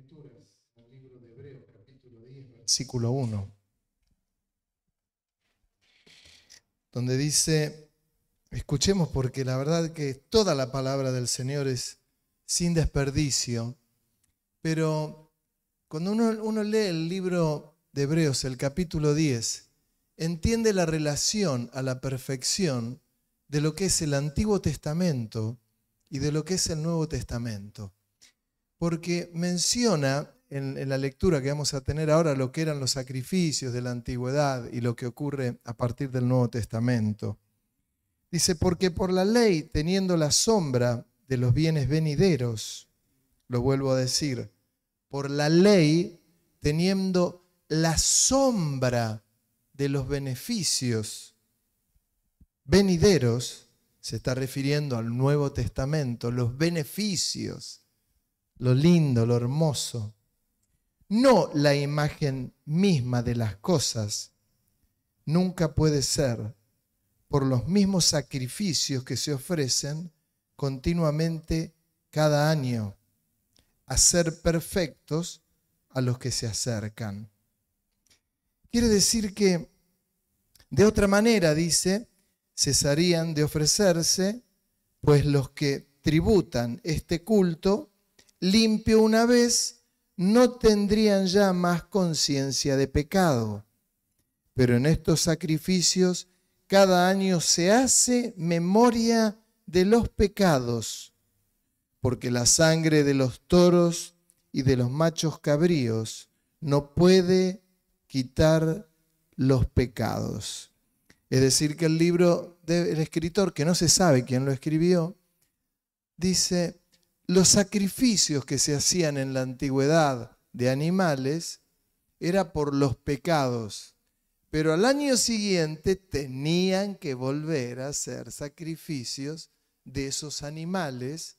Escrituras, al libro de Hebreos, capítulo 10, versículo 1, donde dice, escuchemos porque la verdad que toda la palabra del Señor es sin desperdicio, pero cuando uno lee el libro de Hebreos, el capítulo 10, entiende la relación a la perfección de lo que es el Antiguo Testamento y de lo que es el Nuevo Testamento. Porque menciona en la lectura que vamos a tener ahora lo que eran los sacrificios de la antigüedad y lo que ocurre a partir del Nuevo Testamento. Dice, porque por la ley, teniendo la sombra de los bienes venideros, lo vuelvo a decir, por la ley, teniendo la sombra de los beneficios venideros, se está refiriendo al Nuevo Testamento, los beneficios, lo lindo, lo hermoso, no la imagen misma de las cosas, nunca puede ser por los mismos sacrificios que se ofrecen continuamente cada año, a ser perfectos a los que se acercan. Quiere decir que, de otra manera, dice, cesarían de ofrecerse, pues los que tributan este culto limpio una vez, no tendrían ya más conciencia de pecado. Pero en estos sacrificios, cada año se hace memoria de los pecados, porque la sangre de los toros y de los machos cabríos no puede quitar los pecados. Es decir, que el libro del escritor, que no se sabe quién lo escribió, dice, los sacrificios que se hacían en la antigüedad de animales era por los pecados, pero al año siguiente tenían que volver a hacer sacrificios de esos animales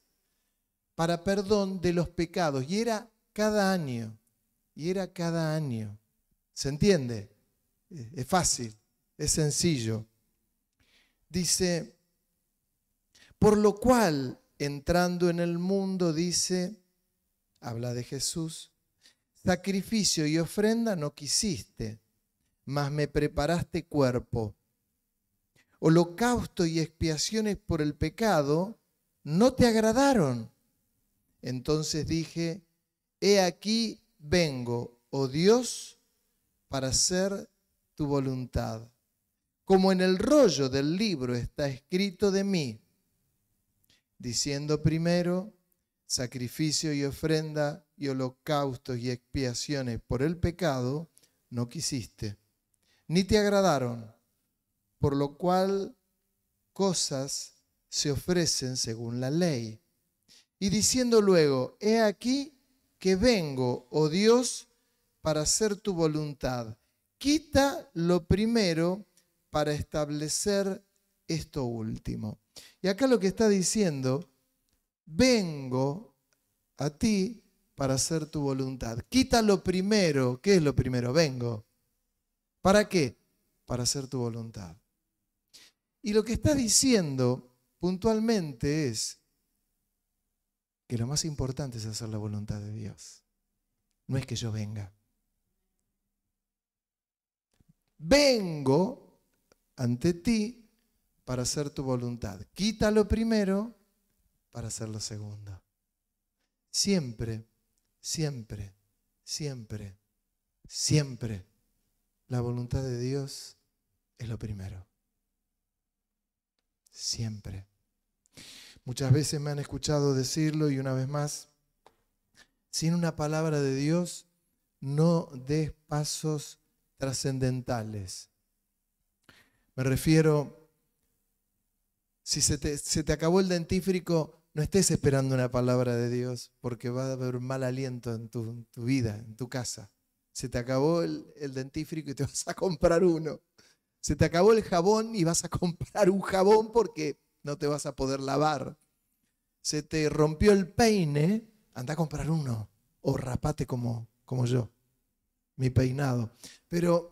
para perdón de los pecados. Y era cada año, ¿Se entiende? Es fácil, es sencillo. Dice, por lo cual, entrando en el mundo, dice, habla de Jesús, sacrificio y ofrenda no quisiste, mas me preparaste cuerpo. Holocausto y expiaciones por el pecado no te agradaron. Entonces dije, he aquí vengo, oh Dios, para hacer tu voluntad. Como en el rollo del libro está escrito de mí, diciendo primero, sacrificio y ofrenda y holocaustos y expiaciones por el pecado, no quisiste, ni te agradaron, por lo cual cosas se ofrecen según la ley. Y diciendo luego, he aquí que vengo, oh Dios, para hacer tu voluntad. Quita lo primero para establecer esto último. Y acá lo que está diciendo, vengo a ti para hacer tu voluntad. Quita lo primero. ¿Qué es lo primero? Vengo. ¿Para qué? Para hacer tu voluntad. Y lo que está diciendo puntualmente es que lo más importante es hacer la voluntad de Dios. No es que yo venga. Vengo ante ti para hacer tu voluntad. Quita lo primero para hacer lo segundo. Siempre, siempre, siempre, siempre la voluntad de Dios es lo primero. Siempre. Muchas veces me han escuchado decirlo y una vez más, sin una palabra de Dios no des pasos trascendentales. Me refiero, si se te acabó el dentífrico, no estés esperando una palabra de Dios porque va a haber un mal aliento en tu vida, en tu casa. Se te acabó el dentífrico y te vas a comprar uno. Se te acabó el jabón y vas a comprar un jabón porque no te vas a poder lavar. Se te rompió el peine, anda a comprar uno. O rapate como yo, mi peinado. Pero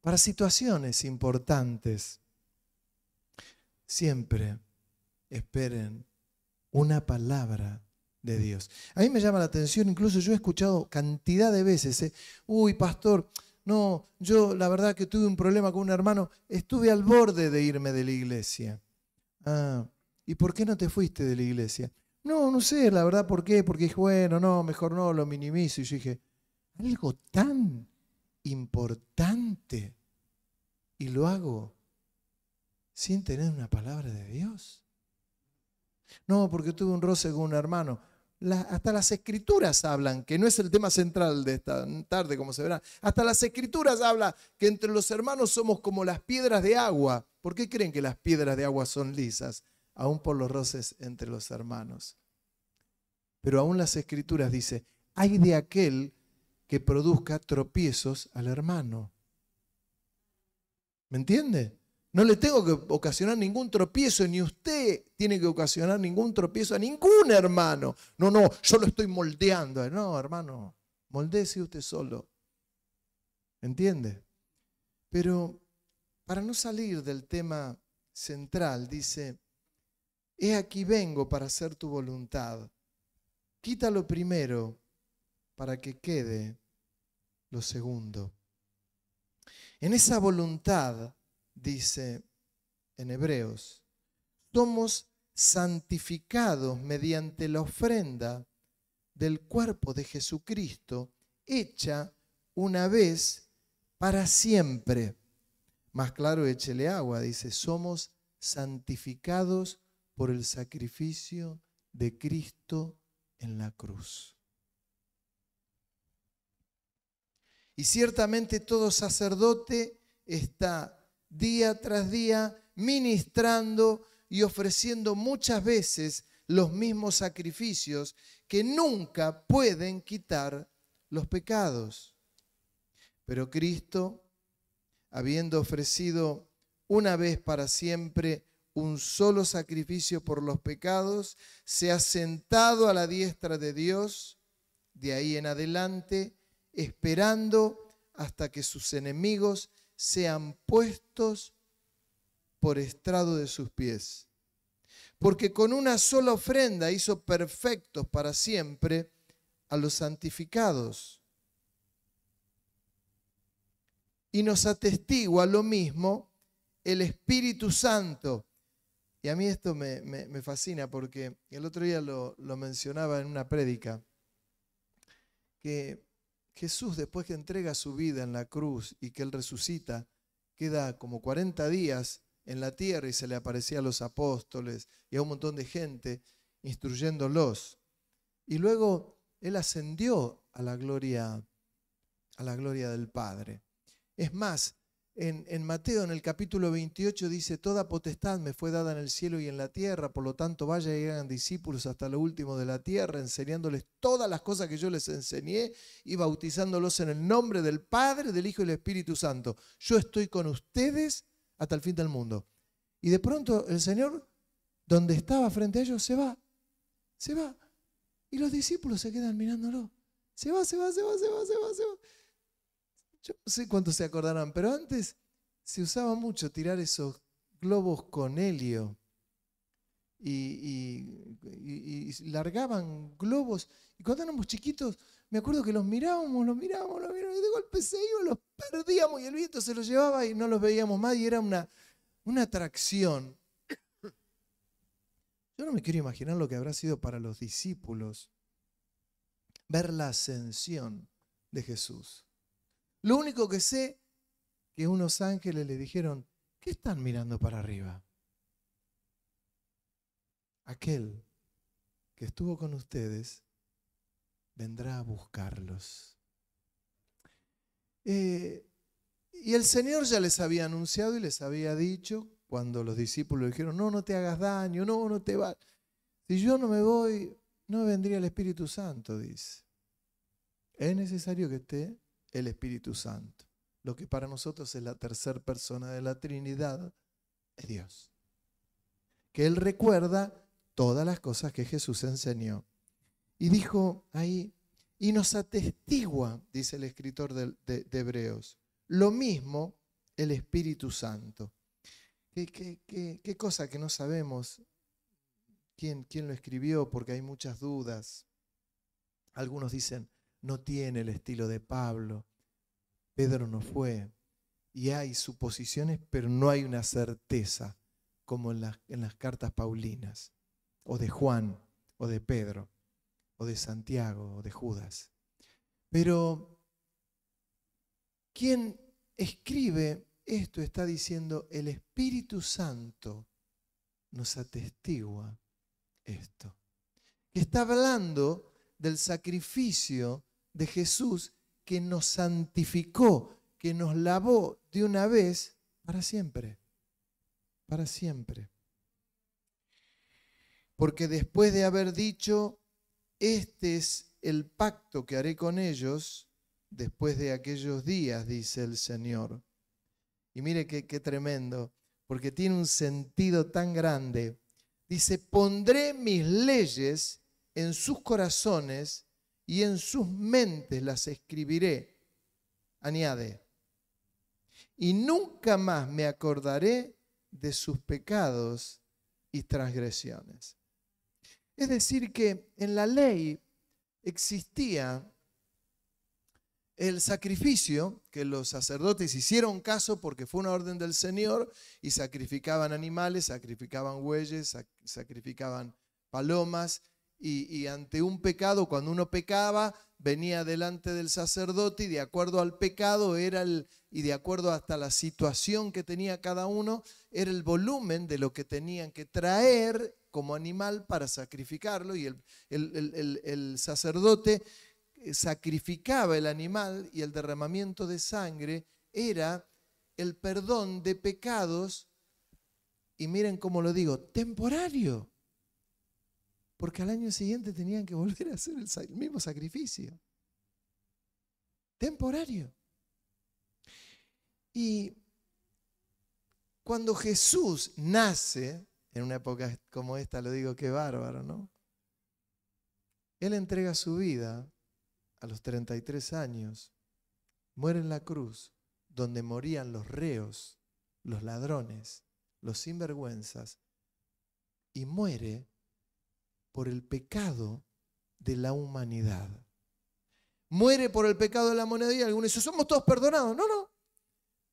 para situaciones importantes, siempre esperen una palabra de Dios. A mí me llama la atención, incluso yo he escuchado cantidad de veces, uy, pastor, no, yo la verdad que tuve un problema con un hermano, estuve al borde de irme de la iglesia. Ah, ¿y por qué no te fuiste de la iglesia? No, no sé, la verdad, ¿por qué? Porque dije, bueno, no, mejor no, lo minimizo. Y yo dije, algo tan importante y lo hago sin tener una palabra de Dios. No, porque tuve un roce con un hermano. Hasta las escrituras hablan, que no es el tema central de esta tarde, como se verá. Hasta las escrituras hablan que entre los hermanos somos como las piedras de agua. ¿Por qué creen que las piedras de agua son lisas? Aún por los roces entre los hermanos. Pero aún las escrituras dice, hay de aquel que produzca tropiezos al hermano. ¿Me entiende? No le tengo que ocasionar ningún tropiezo, ni usted tiene que ocasionar ningún tropiezo a ningún hermano. No, no, yo lo estoy moldeando. No, hermano, moldéese usted solo. ¿Me entiende? Pero para no salir del tema central, dice, he aquí vengo para hacer tu voluntad. Quita lo primero para que quede lo segundo. En esa voluntad, dice en Hebreos, somos santificados mediante la ofrenda del cuerpo de Jesucristo, hecha una vez para siempre. Más claro, échele agua, dice, somos santificados por el sacrificio de Cristo en la cruz. Y ciertamente todo sacerdote está día tras día ministrando y ofreciendo muchas veces los mismos sacrificios que nunca pueden quitar los pecados. Pero Cristo, habiendo ofrecido una vez para siempre un solo sacrificio por los pecados, se ha sentado a la diestra de Dios, de ahí en adelante, esperando hasta que sus enemigos sean puestos por estrado de sus pies. Porque con una sola ofrenda hizo perfectos para siempre a los santificados. Y nos atestigua lo mismo el Espíritu Santo. Y a mí esto me fascina porque el otro día lo mencionaba en una prédica, que Jesús, después que entrega su vida en la cruz y que Él resucita, queda como 40 días en la tierra y se le aparecía a los apóstoles y a un montón de gente instruyéndolos. Y luego Él ascendió a la gloria del Padre. Es más, en Mateo, en el capítulo 28, dice, toda potestad me fue dada en el cielo y en la tierra, por lo tanto vaya y hagan discípulos hasta lo último de la tierra, enseñándoles todas las cosas que yo les enseñé y bautizándolos en el nombre del Padre, del Hijo y del Espíritu Santo. Yo estoy con ustedes hasta el fin del mundo. Y de pronto el Señor, donde estaba frente a ellos, se va. Y los discípulos se quedan mirándolo. Se va. Yo no sé cuántos se acordarán, pero antes se usaba mucho tirar esos globos con helio y largaban globos. Y cuando éramos chiquitos, me acuerdo que los mirábamos y de golpe se iban, los perdíamos y el viento se los llevaba y no los veíamos más y era una atracción. Yo no me quiero imaginar lo que habrá sido para los discípulos ver la ascensión de Jesús. Lo único que sé que unos ángeles le dijeron, ¿qué están mirando para arriba? Aquel que estuvo con ustedes vendrá a buscarlos. Y el Señor ya les había anunciado y les había dicho, cuando los discípulos dijeron, no te hagas daño, no te vas. Si yo no me voy, no vendría el Espíritu Santo, dice. Es necesario que esté el Espíritu Santo. Lo que para nosotros es la tercera persona de la Trinidad es Dios. Que Él recuerda todas las cosas que Jesús enseñó. Y dijo ahí, y nos atestigua, dice el escritor de Hebreos, lo mismo el Espíritu Santo. ¿Qué cosa que no sabemos quién lo escribió porque hay muchas dudas. Algunos dicen, no tiene el estilo de Pablo. Pedro no fue. Y hay suposiciones, pero no hay una certeza como en las cartas paulinas, o de Juan, o de Pedro, o de Santiago, o de Judas. Pero quien escribe esto está diciendo, el Espíritu Santo nos atestigua esto. Está hablando del sacrificio de Jesús que nos santificó, que nos lavó de una vez para siempre. Para siempre. Porque después de haber dicho, este es el pacto que haré con ellos después de aquellos días, dice el Señor. Y mire qué tremendo, porque tiene un sentido tan grande. Dice, pondré mis leyes en sus corazones y en sus mentes las escribiré. Añade, y nunca más me acordaré de sus pecados y transgresiones. Es decir, que en la ley existía el sacrificio, que los sacerdotes hicieron caso porque fue una orden del Señor y sacrificaban animales, sacrificaban bueyes, sacrificaban palomas y ante un pecado, cuando uno pecaba, venía delante del sacerdote y de acuerdo al pecado y de acuerdo hasta la situación que tenía cada uno, era el volumen de lo que tenían que traer como animal para sacrificarlo y el sacerdote sacrificaba el animal y el derramamiento de sangre era el perdón de pecados, y miren cómo lo digo, temporario, porque al año siguiente tenían que volver a hacer el mismo sacrificio. Temporario. Y cuando Jesús nace, en una época como esta, lo digo, qué bárbaro, ¿no? Él entrega su vida a los 33 años, muere en la cruz, donde morían los reos, los ladrones, los sinvergüenzas, y muere por el pecado de la humanidad. Muere por el pecado de la humanidad y algunos dicen, somos todos perdonados. No, no.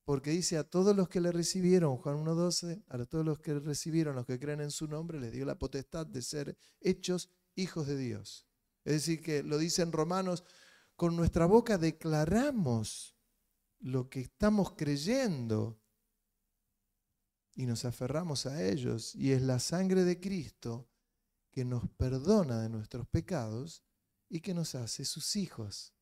Porque dice a todos los que le recibieron, Juan 1:12, a todos los que le recibieron, los que creen en su nombre, les dio la potestad de ser hechos hijos de Dios. Es decir, que lo dice en Romanos, con nuestra boca declaramos lo que estamos creyendo y nos aferramos a ellos. Y es la sangre de Cristo que nos perdona de nuestros pecados y que nos hace sus hijos.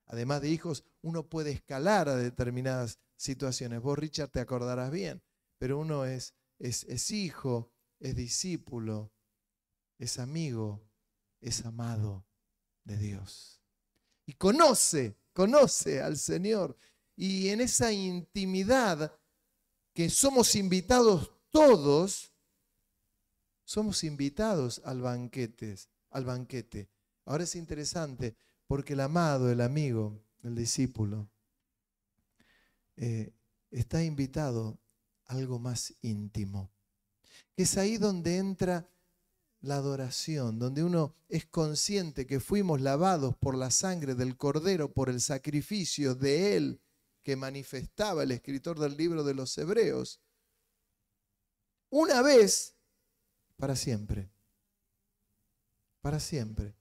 Además de hijos, uno puede escalar a determinadas situaciones. Vos, Richard, te acordarás bien, pero uno es hijo, es discípulo, es amigo, es amado de Dios. Y conoce al Señor. Y en esa intimidad que somos invitados todos, somos invitados al banquete. Ahora es interesante porque el amado, el amigo, el discípulo, está invitado a algo más íntimo. Es ahí donde entra la adoración, donde uno es consciente que fuimos lavados por la sangre del Cordero, por el sacrificio de Él que manifestaba el escritor del libro de los Hebreos, una vez para siempre. Para siempre.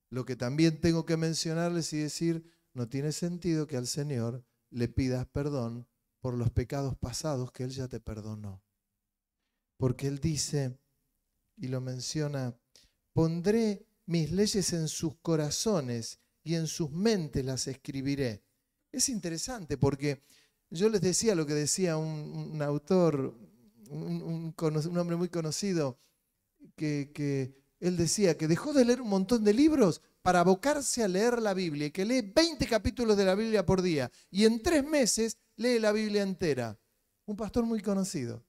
Lo que también tengo que mencionarles y decir, no tiene sentido que al Señor le pidas perdón por los pecados pasados que Él ya te perdonó. Porque Él dice, y lo menciona, pondré mis leyes en sus corazones y en sus mentes las escribiré. Es interesante porque yo les decía lo que decía un autor, un hombre muy conocido, que él decía que dejó de leer un montón de libros para abocarse a leer la Biblia y que lee 20 capítulos de la Biblia por día y en 3 meses lee la Biblia entera. Un pastor muy conocido.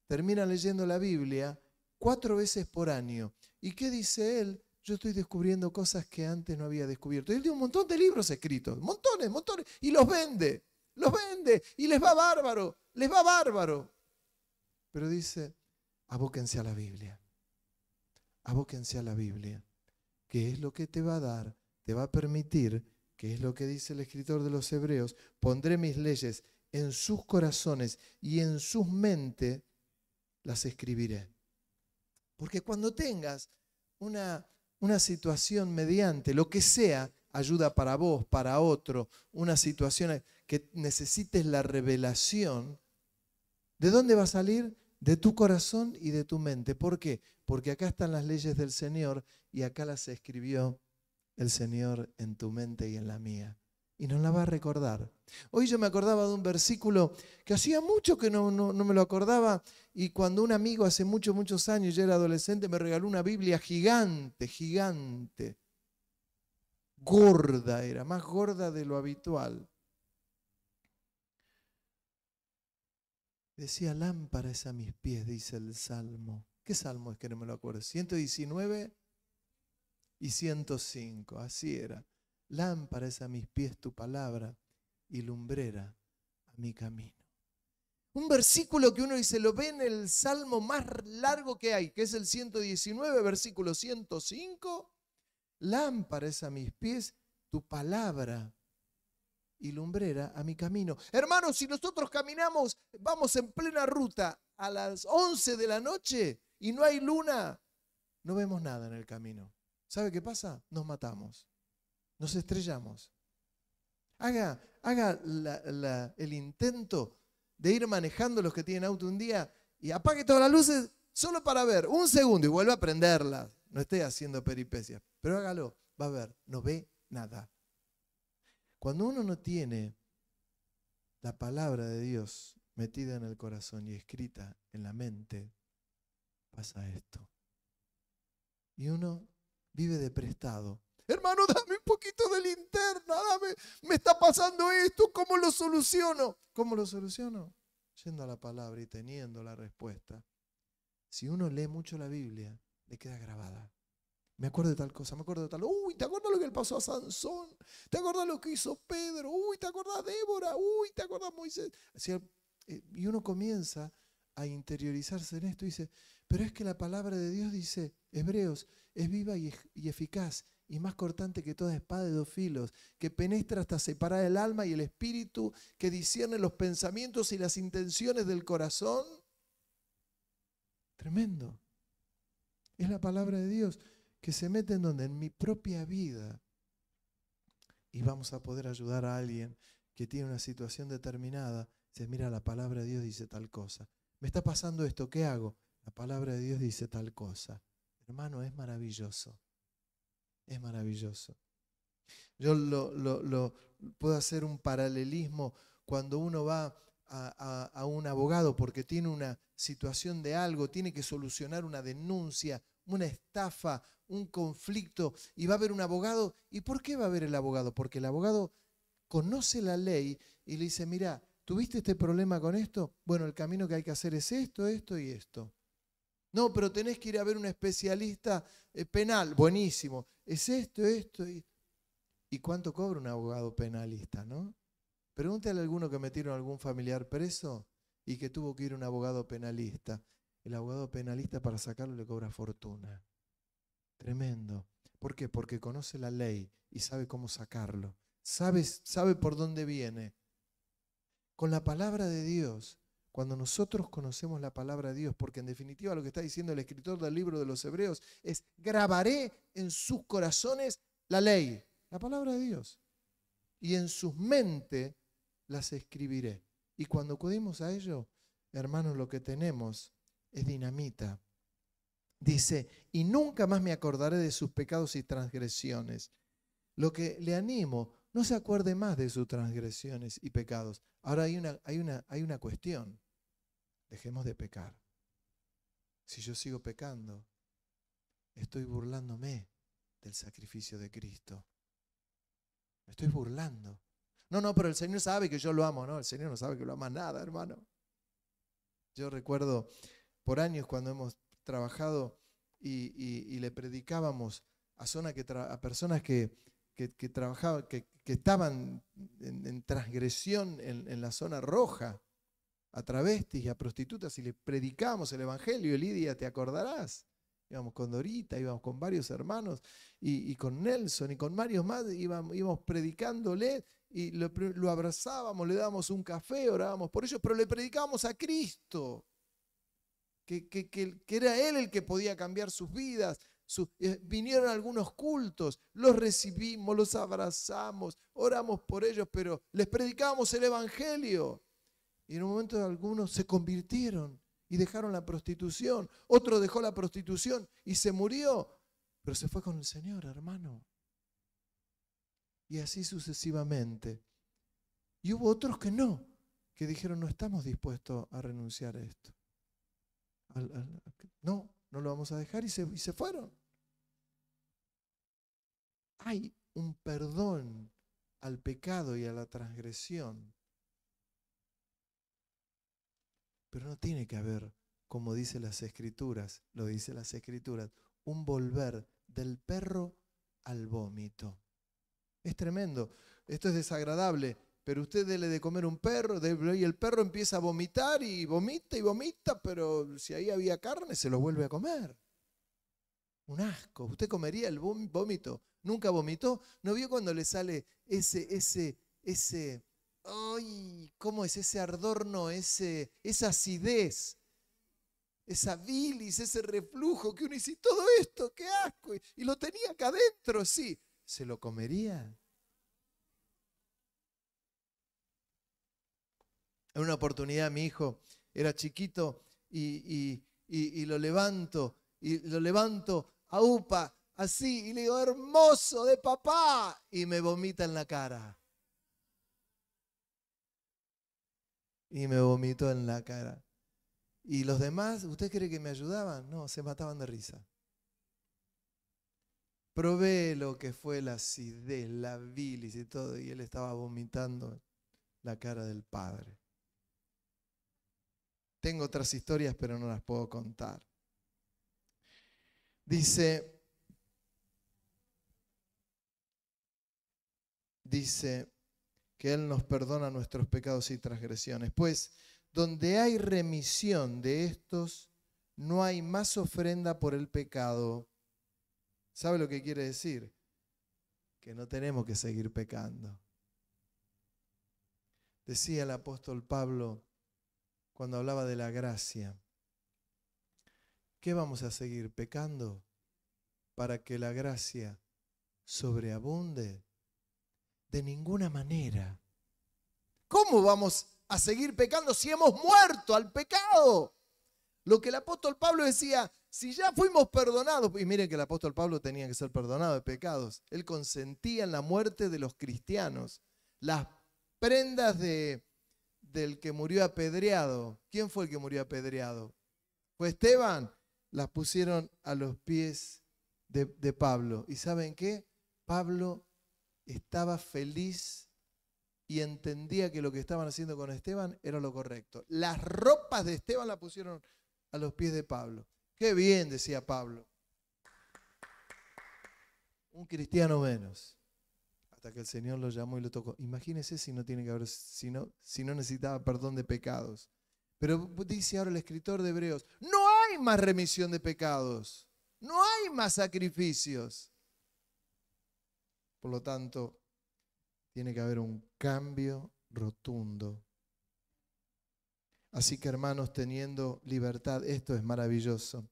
Termina leyendo la Biblia 4 veces por año. ¿Y qué dice él? Yo estoy descubriendo cosas que antes no había descubierto. Y él tiene un montón de libros escritos, montones, y los vende, y les va bárbaro. Pero dice, abóquense a la Biblia. abóquense a la Biblia, que es lo que te va a dar, te va a permitir, que es lo que dice el escritor de los Hebreos, pondré mis leyes en sus corazones y en sus mentes las escribiré. Porque cuando tengas una situación mediante, lo que sea, ayuda para vos, para otro, una situación que necesites la revelación, ¿de dónde va a salir? De tu corazón y de tu mente. ¿Por qué? Porque acá están las leyes del Señor y acá las escribió el Señor en tu mente y en la mía. Y nos la va a recordar. Hoy yo me acordaba de un versículo que hacía mucho que no me lo acordaba, y cuando un amigo hace muchos años, yo era adolescente, me regaló una Biblia gigante, gorda era, más gorda de lo habitual. Decía, lámpara es a mis pies, dice el Salmo. ¿Qué Salmo es que no me lo acuerdo? 119 y 105, así era. Lámpara es a mis pies tu palabra y lumbrera a mi camino. Un versículo que uno dice, lo ve en el Salmo más largo que hay, que es el 119, versículo 105. Lámpara es a mis pies tu palabra y lumbrera a mi camino. Hermanos, si nosotros caminamos, vamos en plena ruta a las 11 de la noche y no hay luna, no vemos nada en el camino. ¿Sabe qué pasa? Nos matamos, nos estrellamos. Haga el intento de ir manejando, los que tienen auto un día, y apague todas las luces solo para ver un segundo y vuelva a prenderlas. No esté haciendo peripecias, pero hágalo, va a ver, no ve nada. Cuando uno no tiene la palabra de Dios metida en el corazón y escrita en la mente, pasa esto. Y uno vive de prestado. Hermano, dame un poquito de linterna, me está pasando esto, ¿cómo lo soluciono? ¿Cómo lo soluciono? Yendo a la palabra y teniendo la respuesta. Si uno lee mucho la Biblia, le queda grabada. Me acuerdo de tal cosa, me acuerdo de tal. Uy, ¿te acuerdas lo que le pasó a Sansón? ¿Te acuerdas lo que hizo Pedro? Uy, ¿te acuerdas Débora? Uy, ¿te acuerdas Moisés? Y uno comienza a interiorizarse en esto y dice, pero es que la palabra de Dios, dice Hebreos, es viva y eficaz y más cortante que toda espada de dos filos, que penetra hasta separar el alma y el espíritu, que discierne los pensamientos y las intenciones del corazón. Tremendo. Es la palabra de Dios que se mete en donde, en mi propia vida, y vamos a poder ayudar a alguien que tiene una situación determinada. Dice, mira, la palabra de Dios dice tal cosa. Me está pasando esto, ¿qué hago? La palabra de Dios dice tal cosa. Hermano, es maravilloso. Es maravilloso. Yo puedo hacer un paralelismo cuando uno va a un abogado porque tiene una situación de algo, tiene que solucionar una denuncia, una estafa, un conflicto, y va a haber un abogado. ¿Y por qué va a haber el abogado? Porque el abogado conoce la ley y le dice, mira, ¿tuviste este problema con esto? Bueno, el camino que hay que hacer es esto, esto y esto. No, pero tenés que ir a ver un especialista penal. Buenísimo. Es esto y cuánto cobra un abogado penalista, ¿no? Pregúntale a alguno que metieron a algún familiar preso y que tuvo que ir a un abogado penalista. El abogado penalista para sacarlo le cobra fortuna. Tremendo. ¿Por qué? Porque conoce la ley y sabe cómo sacarlo. Sabe por dónde viene. Con la palabra de Dios, cuando nosotros conocemos la palabra de Dios, porque en definitiva lo que está diciendo el escritor del libro de los Hebreos es, grabaré en sus corazones la ley, la palabra de Dios, y en sus mentes las escribiré. Y cuando acudimos a ello, hermanos, lo que tenemos es dinamita. Dice, y nunca más me acordaré de sus pecados y transgresiones. Lo que le animo, no se acuerde más de sus transgresiones y pecados. Ahora hay una cuestión. Dejemos de pecar. Si yo sigo pecando, estoy burlándome del sacrificio de Cristo. Me estoy burlando. No, pero el Señor sabe que yo lo amo. No, el Señor no sabe que lo ama nada, hermano. Yo recuerdo por años cuando hemos trabajado y le predicábamos a personas que trabajaban, que estaban en transgresión en la zona roja, a travestis y a prostitutas, y le predicábamos el evangelio. Lidia, te acordarás, íbamos con Dorita, íbamos con varios hermanos, y con Nelson y con varios más, íbamos predicándole, y lo abrazábamos, le dábamos un café, orábamos por ellos, pero le predicábamos a Cristo, que era Él el que podía cambiar sus vidas. Vinieron algunos cultos, los recibimos, los abrazamos, oramos por ellos, pero les predicábamos el Evangelio. Y en un momento algunos se convirtieron y dejaron la prostitución. Otro dejó la prostitución y se murió, pero se fue con el Señor, hermano. Y así sucesivamente. Y hubo otros que no, que dijeron, no estamos dispuestos a renunciar a esto. No lo vamos a dejar, y se fueron. Hay un perdón al pecado y a la transgresión. Pero no tiene que haber, como dice las Escrituras, lo dice las Escrituras, un volver del perro al vómito. Es tremendo. Esto es desagradable, pero usted dele de comer un perro y el perro empieza a vomitar y vomita, pero si ahí había carne se lo vuelve a comer. Un asco. ¿Usted comería el vómito? ¿Nunca vomitó? ¿No vio cuando le sale ese ay, ¿cómo es ese ardor? No, esa acidez, esa bilis, ese reflujo que uno dice, todo esto, qué asco, y lo tenía acá adentro, sí, ¿se lo comería? En una oportunidad mi hijo era chiquito y lo levanto a upa, así, y le digo, hermoso de papá, y me vomita en la cara. Y me vomitó en la cara. ¿Y los demás, usted cree que me ayudaban? No, se mataban de risa. Probé lo que fue la acidez, la bilis y todo, y él estaba vomitando la cara del Padre. Tengo otras historias, pero no las puedo contar. Dice que Él nos perdona nuestros pecados y transgresiones. Pues donde hay remisión de estos, no hay más ofrenda por el pecado. ¿Sabe lo que quiere decir? Que no tenemos que seguir pecando. Decía el apóstol Pablo cuando hablaba de la gracia, ¿qué vamos a seguir pecando para que la gracia sobreabunde? De ninguna manera. ¿Cómo vamos a seguir pecando si hemos muerto al pecado? Lo que el apóstol Pablo decía, si ya fuimos perdonados, y miren que el apóstol Pablo tenía que ser perdonado de pecados, él consentía en la muerte de los cristianos. Las prendas del que murió apedreado, ¿quién fue el que murió apedreado? ¿Fue Esteban? Las pusieron a los pies de Pablo. ¿Y saben qué? Pablo estaba feliz y entendía que lo que estaban haciendo con Esteban era lo correcto. Las ropas de Esteban las pusieron a los pies de Pablo. Qué bien, decía Pablo. Un cristiano menos. Hasta que el Señor lo llamó y lo tocó. Imagínese si no tiene que haber, si no necesitaba perdón de pecados. Pero dice ahora el escritor de Hebreos, no hay más remisión de pecados. No hay más sacrificios. Por lo tanto, tiene que haber un cambio rotundo. Así que, hermanos, teniendo libertad, esto es maravilloso.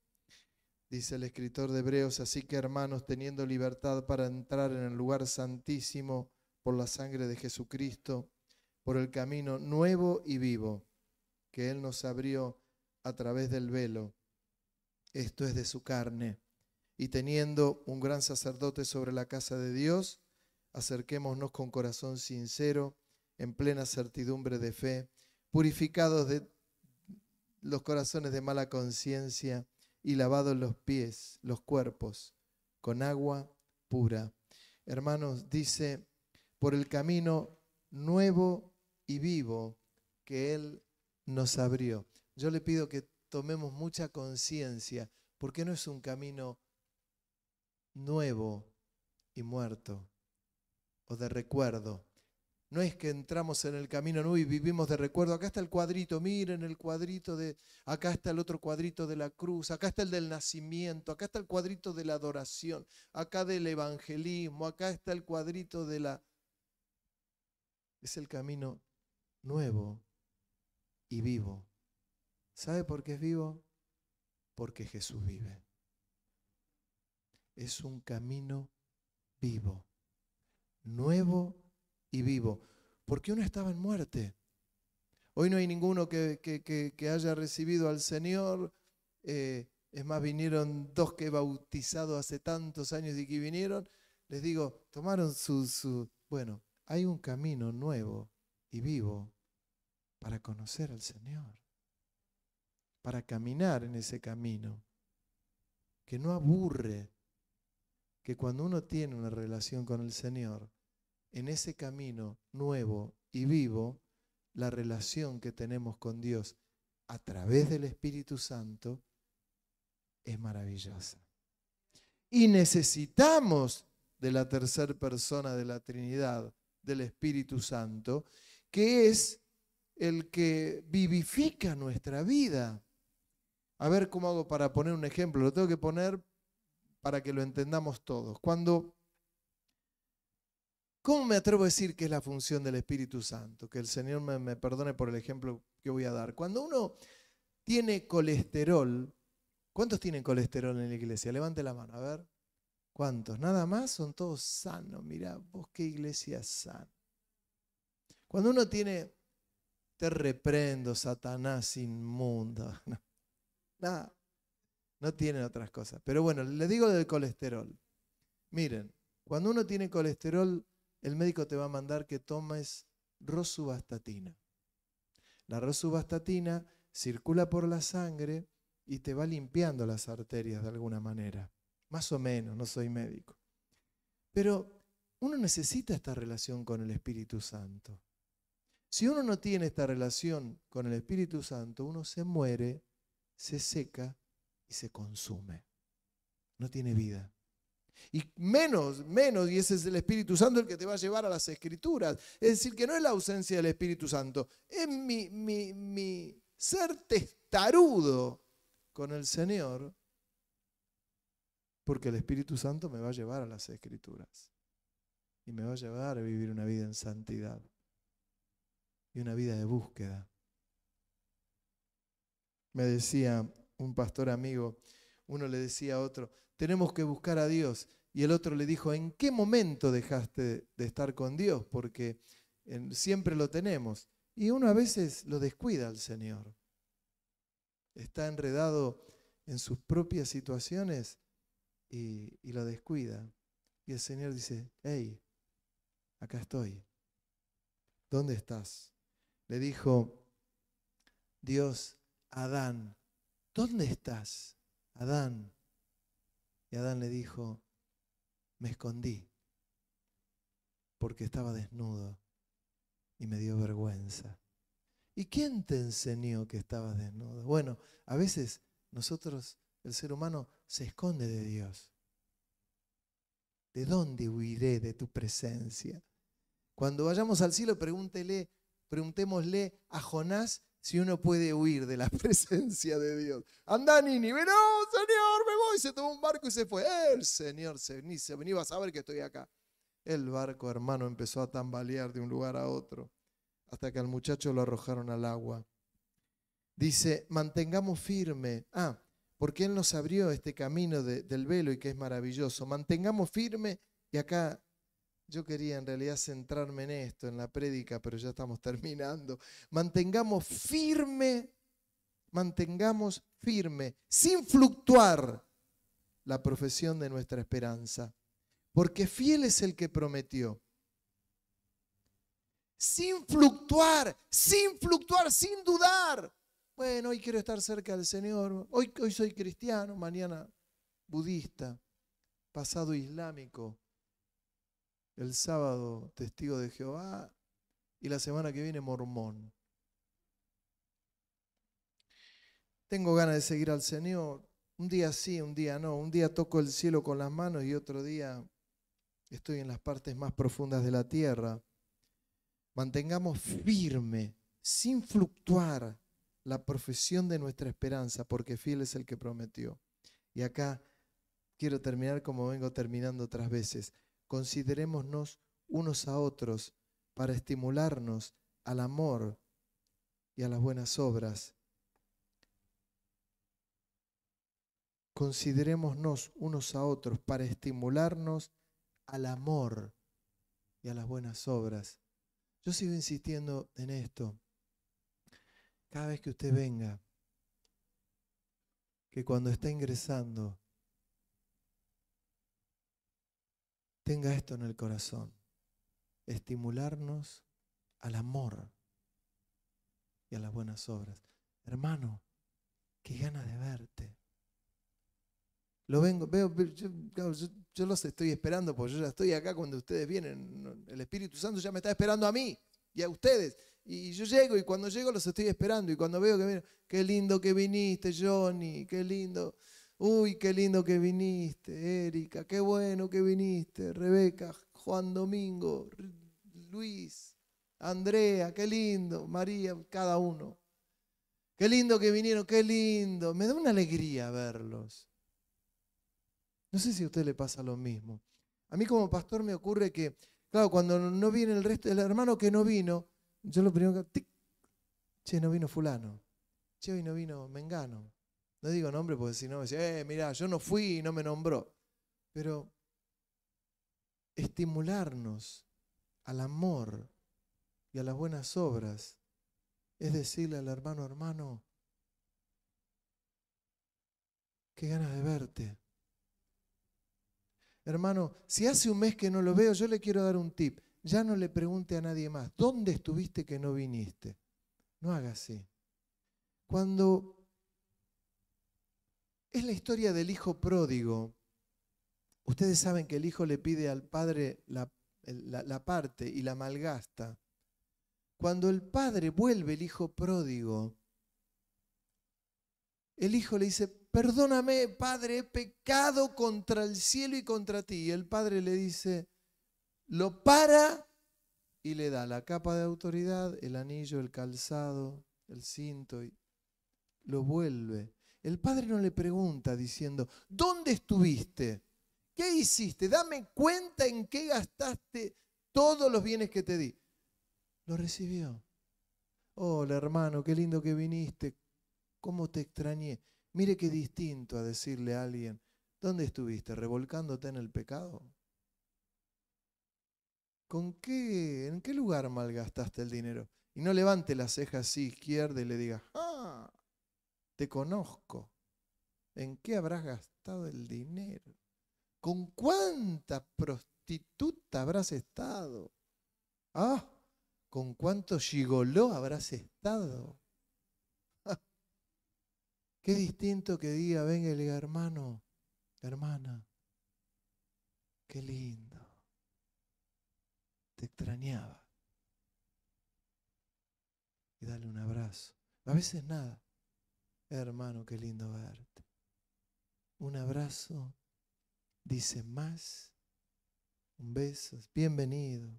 Dice el escritor de Hebreos, así que, hermanos, teniendo libertad para entrar en el lugar santísimo por la sangre de Jesucristo, por el camino nuevo y vivo que Él nos abrió a través del velo, esto es de su carne, y teniendo un gran sacerdote sobre la casa de Dios, acerquémonos con corazón sincero, en plena certidumbre de fe, purificados de los corazones de mala conciencia y lavados los pies, los cuerpos, con agua pura. Hermanos, dice, por el camino nuevo y vivo que Él nos abrió. Yo le pido que tomemos mucha conciencia, porque no es un camino nuevo y muerto o de recuerdo. No es que entramos en el camino nuevo y vivimos de recuerdo. Acá está el cuadrito, miren el cuadrito de... Acá está el otro cuadrito de la cruz, acá está el del nacimiento, acá está el cuadrito de la adoración, acá del evangelismo, acá está el cuadrito de la... Es el camino nuevo y vivo. ¿Sabe por qué es vivo? Porque Jesús vive. Es un camino vivo, nuevo y vivo, porque uno estaba en muerte. Hoy no hay ninguno que haya recibido al Señor. Es más, vinieron 2 que he bautizado hace tantos años y que vinieron. Les digo, tomaron su... Bueno, hay un camino nuevo y vivo para conocer al Señor, para caminar en ese camino, que no aburre, que cuando uno tiene una relación con el Señor, en ese camino nuevo y vivo, la relación que tenemos con Dios a través del Espíritu Santo es maravillosa. Y necesitamos de la tercera persona de la Trinidad, del Espíritu Santo, que es el que vivifica nuestra vida. A ver cómo hago para poner un ejemplo. Lo tengo que poner para que lo entendamos todos. ¿Cómo me atrevo a decir que es la función del Espíritu Santo? Que el Señor me perdone por el ejemplo que voy a dar. Cuando uno tiene colesterol, ¿cuántos tienen colesterol en la iglesia? Levante la mano, a ver. ¿Cuántos? Nada más, son todos sanos. Mirá, vos qué iglesia sana. Cuando uno tiene, te reprendo, Satanás inmundo. No, nada, no tienen otras cosas. Pero bueno, les digo del colesterol. Miren, cuando uno tiene colesterol, el médico te va a mandar que tomes rosuvastatina. La rosuvastatina circula por la sangre y te va limpiando las arterias de alguna manera. Más o menos, no soy médico. Pero uno necesita esta relación con el Espíritu Santo. Si uno no tiene esta relación con el Espíritu Santo, uno se muere, se seca y se consume. No tiene vida. Y menos, y ese es el Espíritu Santo el que te va a llevar a las Escrituras. Es decir, que no es la ausencia del Espíritu Santo, es mi ser testarudo con el Señor, porque el Espíritu Santo me va a llevar a las Escrituras y me va a llevar a vivir una vida en santidad y una vida de búsqueda. Me decía un pastor amigo, uno le decía a otro, tenemos que buscar a Dios. Y el otro le dijo, ¿en qué momento dejaste de estar con Dios? Porque siempre lo tenemos. Y uno a veces lo descuida al Señor. Está enredado en sus propias situaciones y lo descuida. Y el Señor dice, hey, acá estoy. ¿Dónde estás? Le dijo Dios a Adán, ¿dónde estás, Adán? Y Adán le dijo, me escondí porque estaba desnudo y me dio vergüenza. ¿Y quién te enseñó que estabas desnudo? Bueno, a veces nosotros, el ser humano, se esconde de Dios. ¿De dónde huiré de tu presencia? Cuando vayamos al cielo, preguntémosle a Jonás si uno puede huir de la presencia de Dios. Anda, Nínive, no, Señor, me voy. Se tomó un barco y se fue. El Señor ni iba a saber que estoy acá. El barco, hermano, empezó a tambalear de un lugar a otro, hasta que al muchacho lo arrojaron al agua. Dice, mantengamos firme. Porque Él nos abrió este camino del velo y que es maravilloso. Mantengamos firme, y acá yo quería en realidad centrarme en esto, en la prédica, pero ya estamos terminando. Mantengamos firme, sin fluctuar la profesión de nuestra esperanza. Porque fiel es el que prometió. Sin fluctuar, sin dudar. Bueno, hoy quiero estar cerca del Señor. Hoy soy cristiano, mañana budista, pasado islámico. El sábado testigo de Jehová y la semana que viene mormón. Tengo ganas de seguir al Señor. Un día sí, un día no. Un día toco el cielo con las manos y otro día estoy en las partes más profundas de la tierra. Mantengamos firme, sin fluctuar, la profesión de nuestra esperanza, porque fiel es el que prometió. Y acá quiero terminar como vengo terminando otras veces. Considerémonos unos a otros para estimularnos al amor y a las buenas obras. Considerémonos unos a otros para estimularnos al amor y a las buenas obras. Yo sigo insistiendo en esto. Cada vez que usted venga, que cuando está ingresando, tenga esto en el corazón. Estimularnos al amor y a las buenas obras. Hermano, qué ganas de verte. Lo veo, yo los estoy esperando, porque yo ya estoy acá cuando ustedes vienen. El Espíritu Santo ya me está esperando a mí y a ustedes. Y yo llego, y cuando llego los estoy esperando. Y cuando veo que vienen, qué lindo que viniste, Johnny, qué lindo. Uy, qué lindo que viniste, Erika, qué bueno que viniste, Rebeca, Juan Domingo, Luis, Andrea, qué lindo, María, cada uno. Qué lindo que vinieron, qué lindo. Me da una alegría verlos. No sé si a usted le pasa lo mismo. A mí como pastor me ocurre que, claro, cuando no viene el resto, el hermano que no vino, yo lo primero que... ¡tic! Che, no vino fulano. Che, hoy no vino Mengano. No digo nombre porque si no me dice, mirá, yo no fui y no me nombró. Pero estimularnos al amor y a las buenas obras es decirle al hermano, hermano, qué ganas de verte. Hermano, si hace un mes que no lo veo, yo le quiero dar un tip. Ya no le pregunte a nadie más, ¿dónde estuviste que no viniste? No haga así. Cuando es la historia del hijo pródigo, ustedes saben que el hijo le pide al padre la parte y la malgasta. Cuando el padre vuelve, el hijo pródigo, el hijo le dice, perdóname, padre, he pecado contra el cielo y contra ti. Y el padre le dice, lo para y le da la capa de autoridad, el anillo, el calzado, el cinto, y lo vuelve. El padre no le pregunta diciendo, ¿dónde estuviste? ¿Qué hiciste? Dame cuenta en qué gastaste todos los bienes que te di. Lo recibió. Hola hermano, qué lindo que viniste. ¿Cómo te extrañé? Mire qué distinto a decirle a alguien, ¿dónde estuviste? ¿Revolcándote en el pecado? ¿En qué lugar malgastaste el dinero? Y no levante la ceja así izquierda y le diga, te conozco. ¿En qué habrás gastado el dinero? ¿Con cuánta prostituta habrás estado? ¿Con cuánto gigoló habrás estado? Qué distinto que diga, venga y le diga, hermano, hermana, qué lindo. Te extrañaba. Y dale un abrazo. A veces nada. Hermano, qué lindo verte. Un abrazo dice más. Un beso. Bienvenido.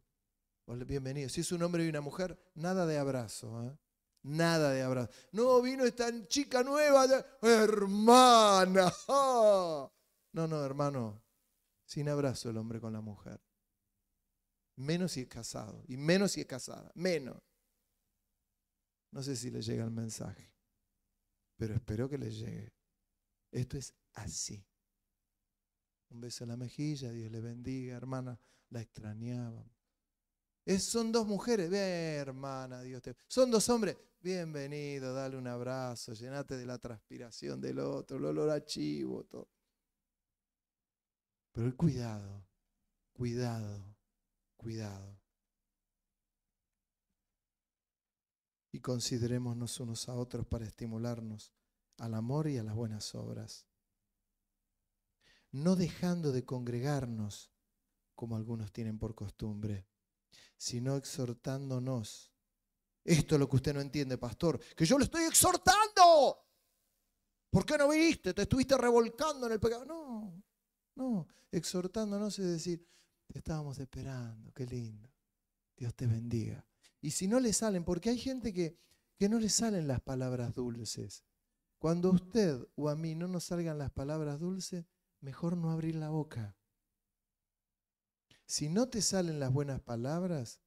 Bienvenido. Si es un hombre y una mujer, nada de abrazo. Nada de abrazo. No, vino esta chica nueva. Hermana. No, no, hermano. Sin abrazo el hombre con la mujer. Menos si es casado. Y menos si es casada. Menos. No sé si le llega el mensaje, pero espero que le llegue. Esto es así. Un beso en la mejilla, Dios le bendiga, hermana, la extrañaba. Son dos mujeres, hermana, Dios te... Son dos hombres, bienvenido, dale un abrazo, llenate de la transpiración del otro, el olor a chivo, todo. Pero el cuidado, cuidado, cuidado. Y considerémonos unos a otros para estimularnos al amor y a las buenas obras. No dejando de congregarnos, como algunos tienen por costumbre, sino exhortándonos. Esto es lo que usted no entiende, pastor, que yo lo estoy exhortando. ¿Por qué no viniste? Te estuviste revolcando en el pecado. No, no, exhortándonos es decir, te estábamos esperando, qué lindo. Dios te bendiga. Y si no le salen, porque hay gente que no le salen las palabras dulces. Cuando a usted o a mí no nos salgan las palabras dulces, mejor no abrir la boca. Si no te salen las buenas palabras,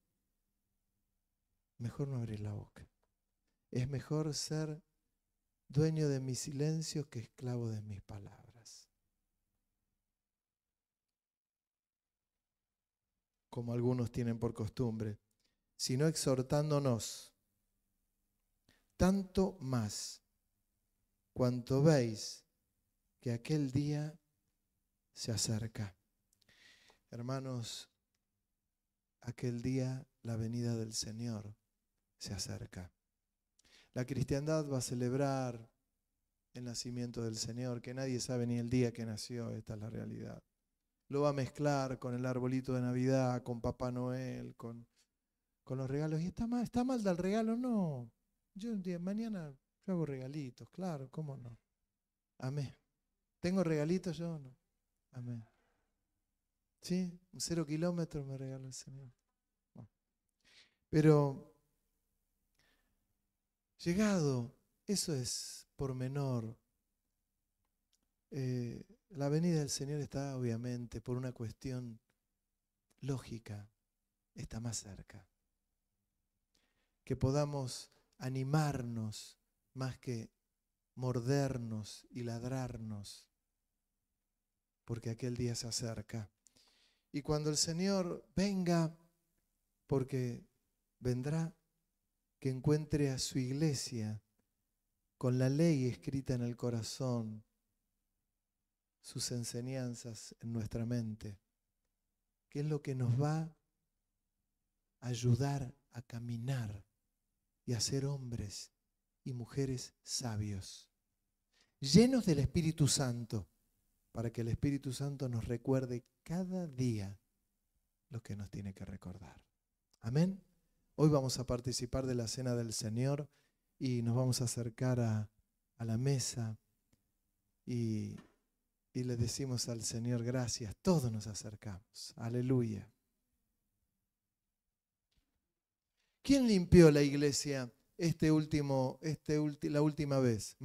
mejor no abrir la boca. Es mejor ser dueño de mi silencio que esclavo de mis palabras. Como algunos tienen por costumbre, sino exhortándonos, tanto más cuanto veis que aquel día se acerca. Hermanos, aquel día, la venida del Señor se acerca. La cristiandad va a celebrar el nacimiento del Señor, que nadie sabe ni el día que nació, esta es la realidad. Lo va a mezclar con el arbolito de Navidad, con Papá Noel, con los regalos. ¿Y está mal dar regalo? No. Yo un día, mañana yo hago regalitos, claro, ¿cómo no? Amén. ¿Tengo regalitos yo? No. Amén. ¿Sí? 0 kilómetros me regaló el Señor. Bueno. Pero llegado, eso es pormenor. La venida del Señor está obviamente por una cuestión lógica, está más cerca. Que podamos animarnos más que mordernos y ladrarnos, porque aquel día se acerca. Y cuando el Señor venga, porque vendrá, que encuentre a su iglesia con la ley escrita en el corazón, sus enseñanzas en nuestra mente, que es lo que nos va a ayudar a caminar y a ser hombres y mujeres sabios, llenos del Espíritu Santo, para que el Espíritu Santo nos recuerde cada día lo que nos tiene que recordar. Amén. Hoy vamos a participar de la Cena del Señor y nos vamos a acercar a la mesa y le decimos al Señor gracias. Todos nos acercamos. Aleluya. ¿Quién limpió la iglesia la última vez?